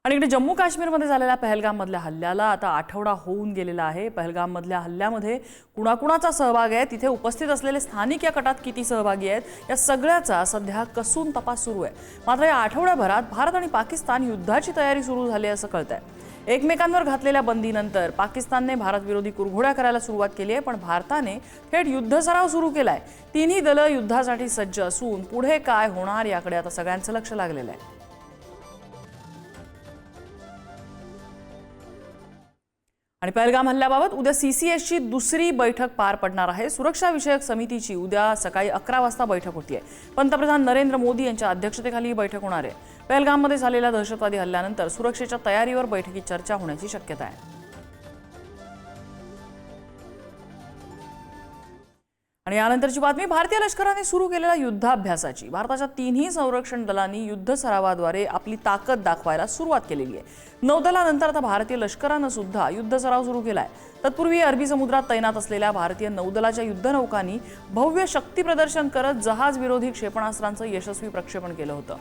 आणि इकडे जम्मू काश्मीरमध्ये झालेल्या पहलगाममधल्या हल्ल्याला आता आठवडा होऊन गेलेला आहे। पहलगाममधल्या हल्ल्यामध्ये कुणाकुणाचा सहभाग आहे, तिथे उपस्थित असलेले स्थानिक या कटात किती सहभागी आहेत, या सगळ्याचा सध्या कसून तपास सुरू आहे। मात्र या आठवड्याभरात भारत आणि पाकिस्तान युद्धाची तयारी सुरू झाली असं कळतंय। एकमेकांवर घातलेल्या बंदीनंतर पाकिस्तानने भारतविरोधी कुरघोड्या करायला सुरुवात केली आहे, पण भारताने थेट युद्ध सराव सुरू केलाय। तिन्ही दलं युद्धासाठी सज्ज असून पुढे काय होणार याकडे आता सगळ्यांचं लक्ष लागलेलं आहे। आणि पहलगाम हल्ल्याबाबत उद्या सीसीएसची दुसरी बैठक पार पडणार आहे। सुरक्षा विषयक समितीची उद्या सकाळी 11 वाजता बैठक होती आहे। पंतप्रधान नरेंद्र मोदी यांच्या अध्यक्षतेखाली ही बैठक होणार आहे। पहलगाममध्ये झालेल्या दहशतवादी हल्ल्यानंतर सुरक्षेच्या तयारीवर बैठकीत चर्चा होण्याची शक्यता आहे। आणि यानंतरची बातमी भारतीय लष्कराने सुरू केलेल्या युद्धाभ्यासाची। भारताच्या तिन्ही संरक्षण दलांनी युद्ध सरावाद्वारे आपली ताकद दाखवायला सुरुवात केलेली आहे। नौदलानंतर आता भारतीय लष्कराने सुद्धा युद्ध सराव सुरू केलाय। तत्पूर्वी अरबी समुद्रात तैनात असलेल्या भारतीय नौदलाच्या युद्धनौकांनी भव्य शक्ती प्रदर्शन करत जहाज विरोधी क्षेपणास्त्रांचं यशस्वी प्रक्षेपण केलं होतं।